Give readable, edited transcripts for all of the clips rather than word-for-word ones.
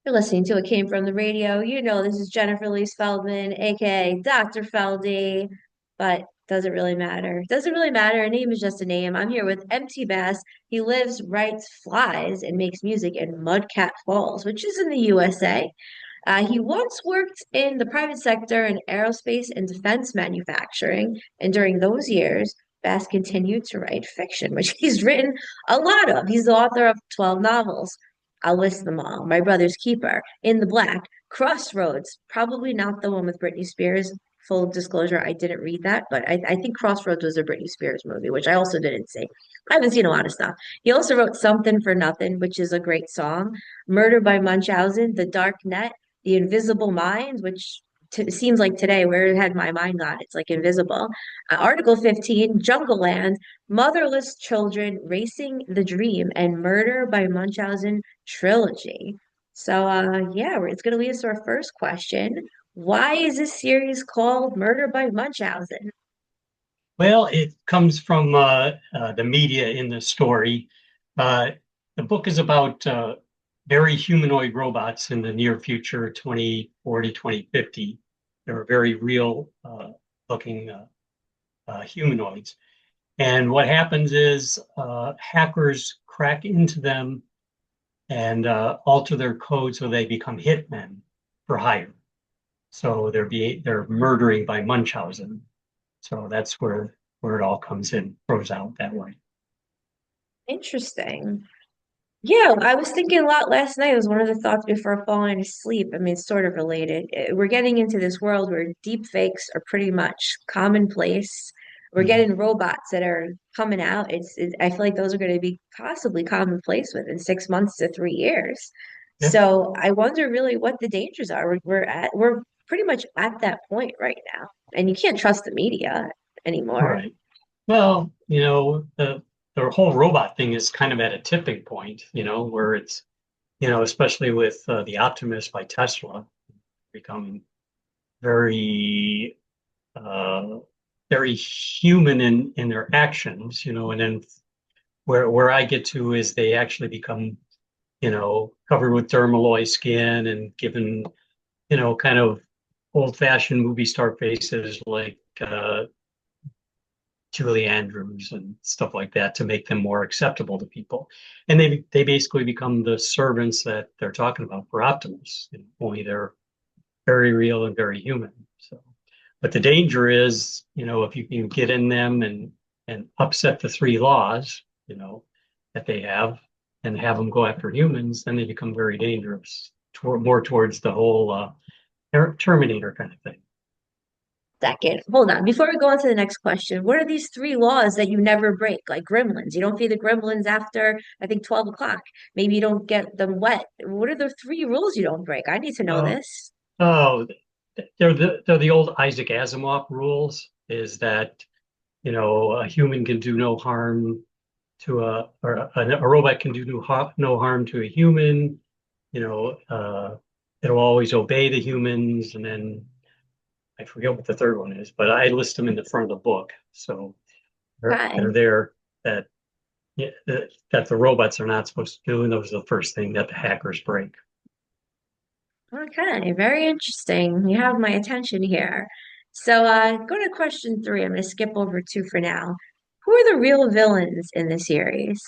You're listening to It Came From the Radio. You know, this is Jennifer Lee Feldman, aka Dr. Feldy, but doesn't really matter. Doesn't really matter. A name is just a name. I'm here with MT Bass. He lives, writes, flies, and makes music in Mudcat Falls, which is in the USA. He once worked in the private sector in aerospace and defense manufacturing, and during those years, Bass continued to write fiction, which he's written a lot of. He's the author of 12 novels. I'll list them all. My Brother's Keeper, In the Black, Crossroads, probably not the one with Britney Spears. Full disclosure, I didn't read that, but I think Crossroads was a Britney Spears movie, which I also didn't see. I haven't seen a lot of stuff. He also wrote Something for Nothing, which is a great song. Murder by Munchausen, The Dark Net, The Invisible Mind, which seems like today, where had my mind gone? It's like invisible. Article 15, Jungle Land, Motherless Children, Racing the Dream, and Murder by Munchausen trilogy. So, yeah, it's going to lead us to our first question. Why is this series called Murder by Munchausen? Well, it comes from the media in the story. Uh, the book is about very humanoid robots in the near future, 2040, 2050. They're very real looking humanoids. And what happens is hackers crack into them and alter their code so they become hitmen for hire. So they're murdering by Munchausen. So that's where it all comes in, throws out that way. Interesting. Yeah, I was thinking a lot last night. It was one of the thoughts before falling asleep. I mean, it's sort of related. We're getting into this world where deep fakes are pretty much commonplace. We're Mhm. getting robots that are coming out. I feel like those are going to be possibly commonplace within 6 months to 3 years. Yeah, So I wonder really what the dangers are. We're pretty much at that point right now, and you can't trust the media anymore. right. Well, the whole robot thing is kind of at a tipping point, where it's, especially with the Optimus by Tesla becoming very, uh, very human in their actions, and then where I get to is they actually become, covered with dermaloid skin and given, kind of old-fashioned movie star faces like Julie Andrews and stuff like that to make them more acceptable to people. And they basically become the servants that they're talking about for Optimus. Only they're very real and very human. So, but the danger is, if you can get in them and upset the three laws, that they have, and have them go after humans, then they become very dangerous, more towards the whole Terminator kind of thing. Second, hold on. Before we go on to the next question, what are these three laws that you never break? Like gremlins. You don't feed the gremlins after, I think, 12 o'clock. Maybe you don't get them wet. What are the three rules you don't break? I need to know Uh, this. oh, they're the old Isaac Asimov rules. Is that a human can do no harm to a robot can do no harm to a human. You know, uh, it'll always obey the humans, and then I forget what the third one is, but I list them in the front of the book. So they're Okay. there that yeah, that the robots are not supposed to do, and those are the first thing that the hackers break. Okay. Very interesting. You have my attention here. So, go to question three. I'm going to skip over two for now. Who are the real villains in the series?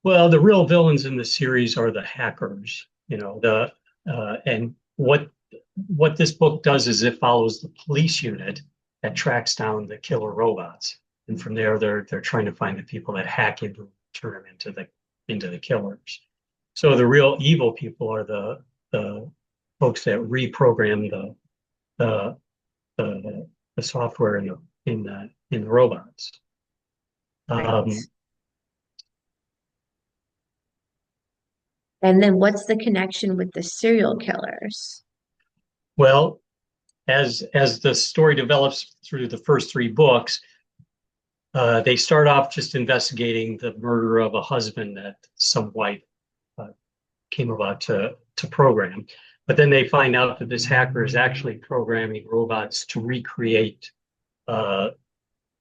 Well, the real villains in the series are the hackers. And what this book does is it follows the police unit that tracks down the killer robots, and from there they're trying to find the people that hack into turn them into the killers. So the real evil people are the folks that reprogram the the software in the robots. Right. Um, And then what's the connection with the serial killers? well, as the story develops through the first three books, they start off just investigating the murder of a husband that some wife uh, came about to program. But then they find out that this hacker is actually programming robots to recreate uh,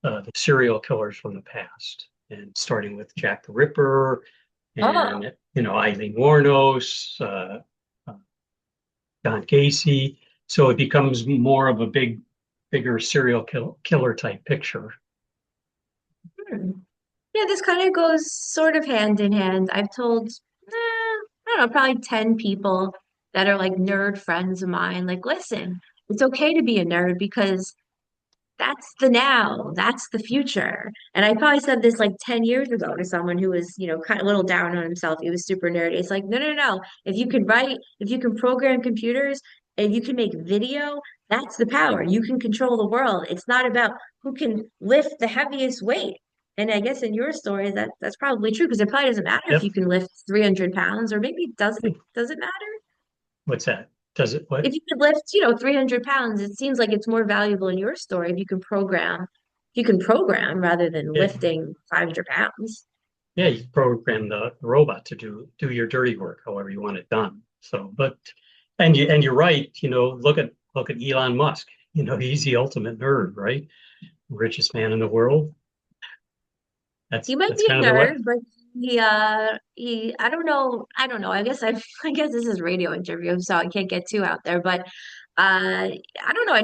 the serial killers from the past, and starting with Jack the Ripper, Oh, and Eileen Wuornos, uh, Don Casey. So it becomes more of a bigger killer type picture. hmm. Yeah, this kind of goes sort of hand in hand. I've told, I don't know, probably 10 people that are like nerd friends of mine, like, listen, it's okay to be a nerd because that's the now, that's the future. And I probably said this like 10 years ago to someone who was, kind of a little down on himself. He was super nerdy. It's like, no, no, no. If you can write, if you can program computers, if you can make video, that's the power. You can control the world. It's not about who can lift the heaviest weight. And I guess in your story, that's probably true because it probably doesn't matter if Yep. you can lift 300 pounds, or maybe it doesn't. Does it matter? What's that? Does it what? If you could lift, 300 pounds, it seems like it's more valuable in your story if you can program rather than Yeah, lifting 500 pounds. yeah, you program the robot to do your dirty work, however you want it done. So, but and you're right. Look at Elon Musk. He's the ultimate nerd, right? Richest man in the world. He That's might that's be kind a of the way. nerd, but I don't know. I guess this is a radio interview, so I can't get too out there, but I don't know. I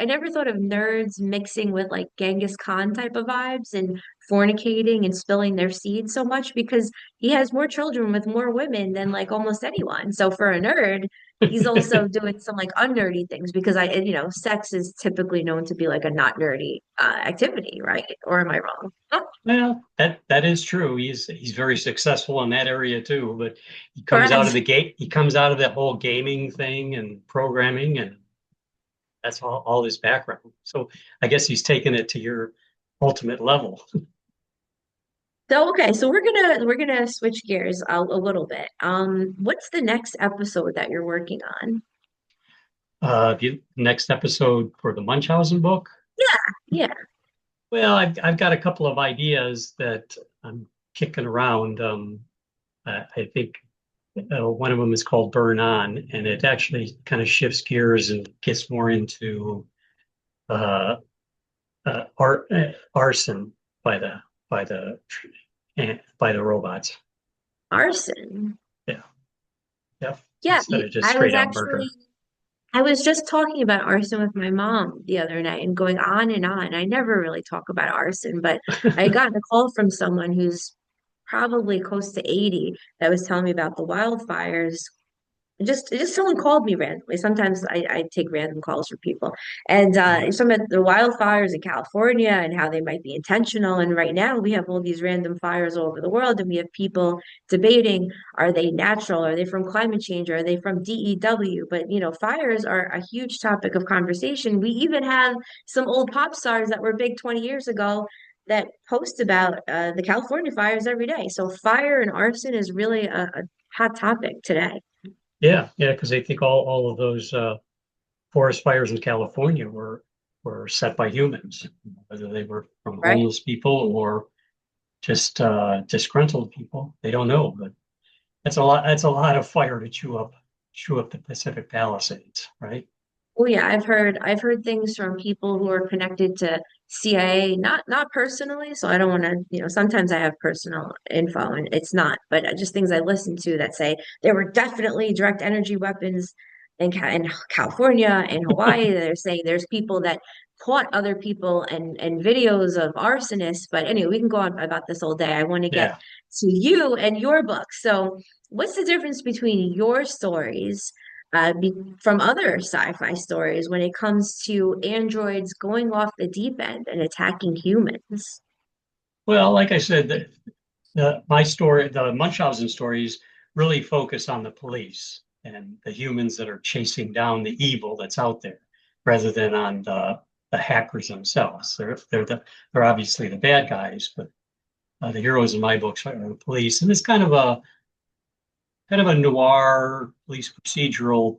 never thought of nerds mixing with like Genghis Khan type of vibes and fornicating and spilling their seeds so much because he has more children with more women than like almost anyone. So for a nerd, he's also doing some like unnerdy things because sex is typically known to be like a not nerdy activity, right? Or am I wrong? Well, that is true. He's very successful in that area too. But he comes out of Correct. the gate. He comes out of the whole gaming thing and programming, and that's all his background. So I guess he's taken it to your ultimate level. So okay, so we're gonna switch gears a little bit. What's the next episode that you're working on? The next episode for the Munchausen book. Yeah. Well, I've got a couple of ideas that I'm kicking around. I think one of them is called Burn On, and it actually kind of shifts gears and gets more into uh, arson by the by the by the robots. Arson. Yeah, yeah. Yeah, Instead of just I was straight out actually murder. I was just talking about arson with my mom the other night and going on and on. I never really talk about arson, but I got a call from someone who's probably close to 80 that was telling me about the wildfires. Just someone called me randomly. Sometimes I take random calls from people. And some of the wildfires in California and how they might be intentional. And right now we have all these random fires all over the world, and we have people debating, are they natural? Are they from climate change? Are they from DEW? But fires are a huge topic of conversation. We even have some old pop stars that were big 20 years ago that post about the California fires every day. So fire and arson is really a hot topic today. Yeah, yeah, because they think all of those forest fires in California were set by humans, whether they were from Right? homeless people or just disgruntled people. They don't know, but that's a lot. That's a lot of fire to chew up the Pacific Palisades, right? Oh yeah, I've heard things from people who are connected to CIA, not personally, so I don't want to, sometimes I have personal info and it's not, but just things I listen to that say there were definitely direct energy weapons in California and Hawaii. They're saying there's people that caught other people and videos of arsonists, but anyway, we can go on about this all day. I want to get Yeah. to you and your book. So, what's the difference between your stories? From other sci-fi stories when it comes to androids going off the deep end and attacking humans. Well, like I said, my story, the Munchausen stories, really focus on the police and the humans that are chasing down the evil that's out there, rather than on the hackers themselves. They're obviously the bad guys, but the heroes in my books are the police, and it's kind of a noir police procedural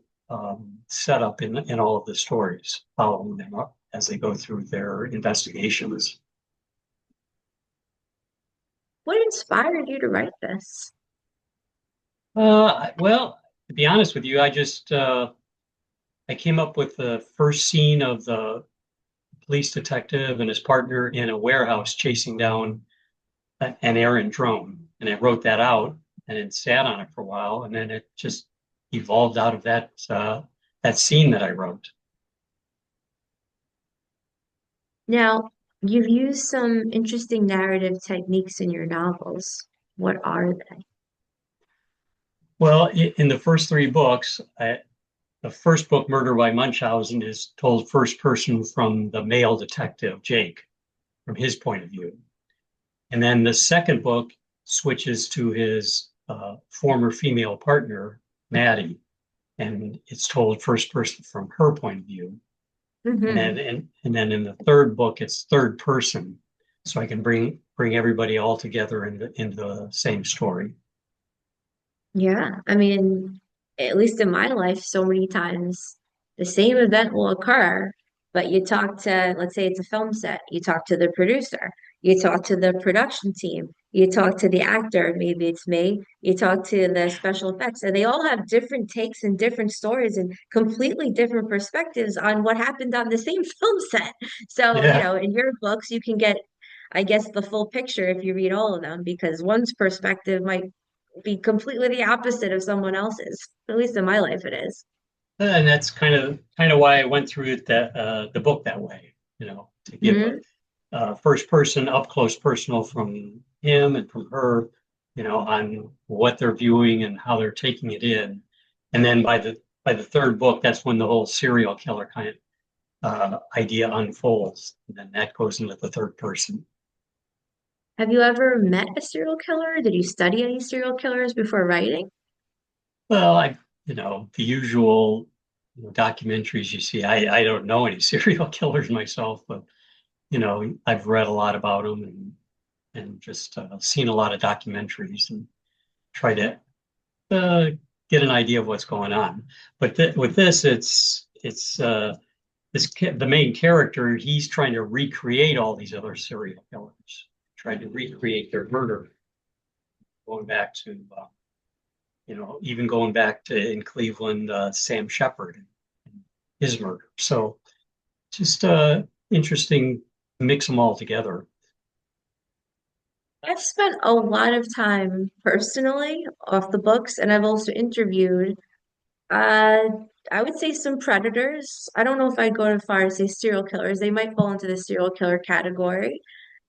setup in all of the stories, following them up as they go through their investigations. What inspired you to write this? Well, to be honest with you, I came up with the first scene of the police detective and his partner in a warehouse chasing down an errant drone. And I wrote that out and then sat on it for a while, and then it just evolved out of that scene that I wrote. Now, you've used some interesting narrative techniques in your novels. What are they? Well, in the first three books, the first book, Murder by Munchausen, is told first person from the male detective, Jake, from his point of view. And then the second book switches to his former female partner, Maddie, and it's told first person from her point of view. Hmm. And then in the third book, it's third person, so I can bring everybody all together into the same story. Yeah, I mean, at least in my life, so many times the same event will occur, but you talk to, let's say it's a film set, you talk to the producer, you talk to the production team, you talk to the actor, maybe it's me, you talk to the special effects, and they all have different takes and different stories and completely different perspectives on what happened on the same film set. So, Yeah. in your books, you can get, I guess, the full picture if you read all of them, because one's perspective might be completely the opposite of someone else's. At least in my life, it is. And that's kind of why I went through the book that way, to give Hmm. a first person up close personal from him and from her, on what they're viewing and how they're taking it in. And then by the third book, that's when the whole serial killer kind of idea unfolds. And then that goes into the third person. Have you ever met a serial killer? Did you study any serial killers before writing? Well, the usual documentaries you see. I don't know any serial killers myself, but I've read a lot about them and just seen a lot of documentaries and try to uh, get an idea of what's going on. But with this, the main character. He's trying to recreate all these other serial killers, trying to recreate their murder, going back to even going back to in Cleveland, Sam Shepard and his murder. So just interesting, mix them all together. I've spent a lot of time personally off the books, and I've also interviewed, uh, I would say some predators. I don't know if I'd go as far as say serial killers. They might fall into the serial killer category.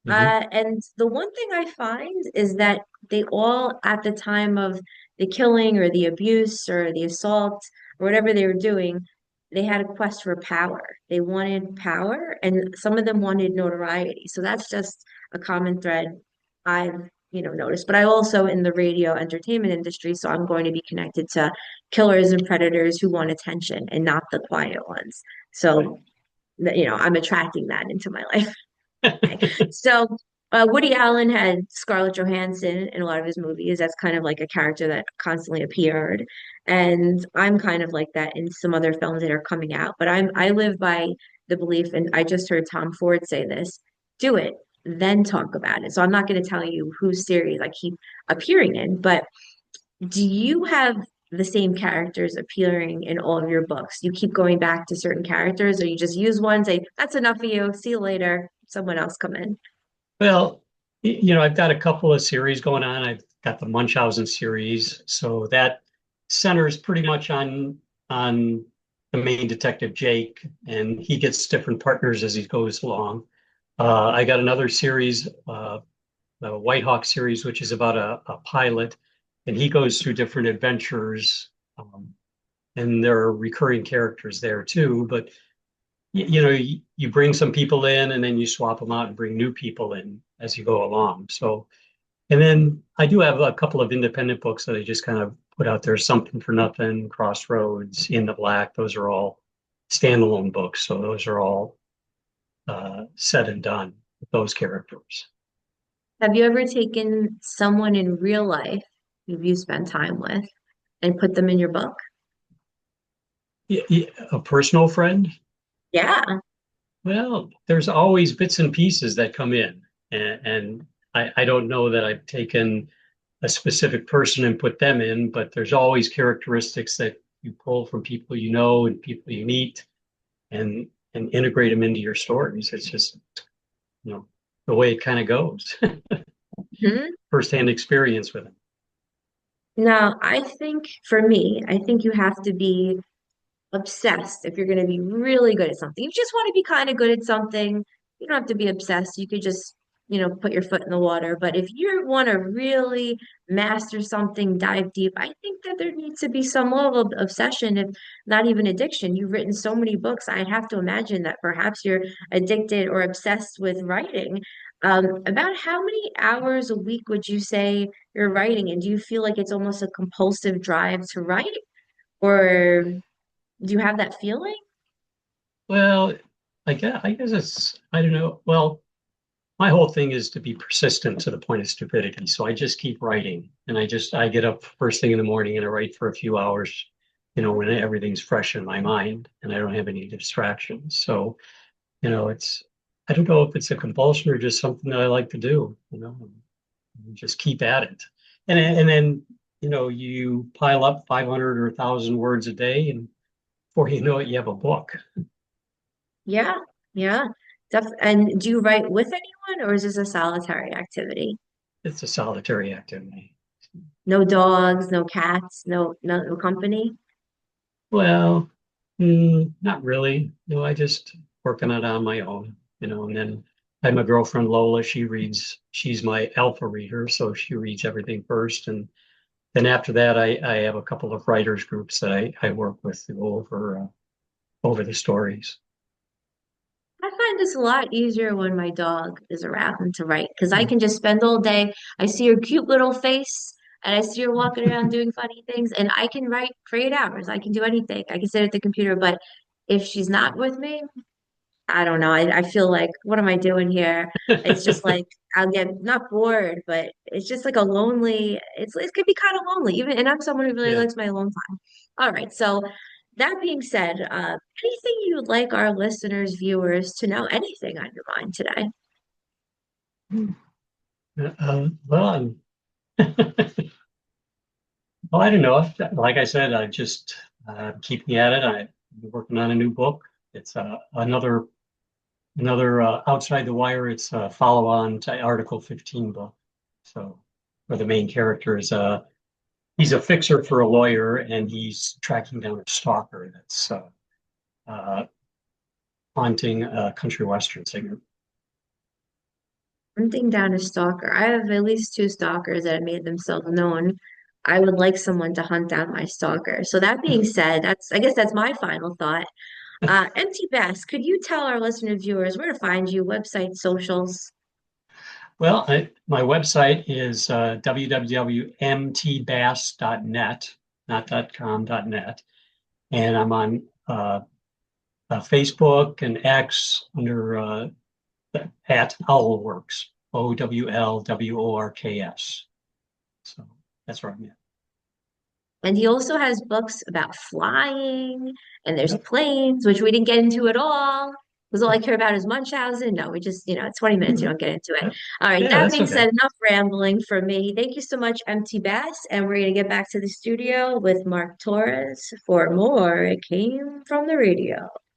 Hmm. And the one thing I find is that they all, at the time of the killing or the abuse or the assault or whatever they were doing, they had a quest for power. They wanted power, and some of them wanted notoriety. So that's just a common thread I've, noticed. But I also in the radio entertainment industry, so I'm going to be connected to killers and predators who want attention and not the quiet ones. Right. So, I'm attracting that into my life. So Woody Allen had Scarlett Johansson in a lot of his movies. That's kind of like a character that constantly appeared. And I'm kind of like that in some other films that are coming out. But I live by the belief, and I just heard Tom Ford say this, do it, then talk about it. So I'm not going to tell you whose series I keep appearing in, but do you have the same characters appearing in all of your books? You keep going back to certain characters, or you just use one, say, that's enough for you, see you later, someone else come in. Well, I've got a couple of series going on. I've got the Munchausen series, so that centers pretty much on the main detective Jake, and he gets different partners as he goes along. I got another series, the White Hawk series, which is about a pilot, and he goes through different adventures. And there are recurring characters there too. But you bring some people in, and then you swap them out and bring new people in as you go along. So, and then I do have a couple of independent books that I just kind of put out there. Something for Nothing, Crossroads, In the Black. Those are all standalone books. So those are all said and done with those characters. Have you ever taken someone in real life who you spent time with and put them in your book? A personal friend. Yeah. Well, there's always bits and pieces that come in, and I don't know that I've taken a specific person and put them in, but there's always characteristics that you pull from people you know and people you meet, and integrate them into your stories. It's just, the way it kind of goes. Mhm. firsthand experience with it. Now, I think for me, I think you have to be obsessed if you're going to be really good at something. You just want to be kind of good at something. You don't have to be obsessed. You could just, put your foot in the water. But if you want to really master something, dive deep, I think that there needs to be some level of obsession, if not even addiction. You've written so many books. I'd have to imagine that perhaps you're addicted or obsessed with writing. About how many hours a week would you say you're writing? And do you feel like it's almost a compulsive drive to write? Or do you have that feeling? Well, I guess it's, I don't know. Well, my whole thing is to be persistent to the point of stupidity. So I just keep writing and I get up first thing in the morning and I write for a few hours, when everything's fresh in my mind and I don't have any distractions. So, it's, I don't know if it's a compulsion or just something that I like to do, and just keep at it. And then, you pile up 500 or 1,000 words a day and before you know it, you have a book. Yeah, yeah. And do you write with anyone or is this a solitary activity? It's a solitary activity. No dogs, no cats, no company? Well, not really. No, I just working it on my own, and then I have my girlfriend Lola. She's my alpha reader, so she reads everything first. And then after that, I have a couple of writers groups that I work with to go over the stories. I find this a lot easier when my dog is around to write because I Mm. can just spend all day. I see her cute little face and I see her walking around doing funny things, and I can write for 8 hours. I can do anything. I can sit at the computer, but if she's not with me, I don't know. I feel like, what am I doing here? It's just like I'll get not bored, but it's just like a lonely, it could be kind of lonely, even, and I'm someone who really Yeah. likes my alone time. All right. So that being said, anything you would like our listeners, viewers to know, anything on your mind today? Well, well, I don't know. Like I said, I just keeping at it. I'm working on a new book. It's another outside the wire. It's a follow-on to Article 15 book. So, where the main character is he's a fixer for a lawyer, and he's tracking down a stalker that's uh, haunting a country western singer. Hunting down a stalker. I have at least two stalkers that have made themselves known. I would like someone to hunt down my stalker. So that being said, I guess that's my final thought. MT Bass, could you tell our listener viewers where to find you, website, socials? Well, my website is www.mtbass.net, not .com, .net, and I'm on Facebook and X under at Owlworks, OWLWORKS. So that's where I'm at. And he also has books about flying, and there's Yep. planes, which we didn't get into at all. Because all I care about is Munchausen. No, we just, 20 minutes, you Yeah, don't get into it. All right, that that's being okay. said, enough rambling for me. Thank you so much, MT Bass. And we're going to get back to the studio with Mark Torres for more. It came from the radio.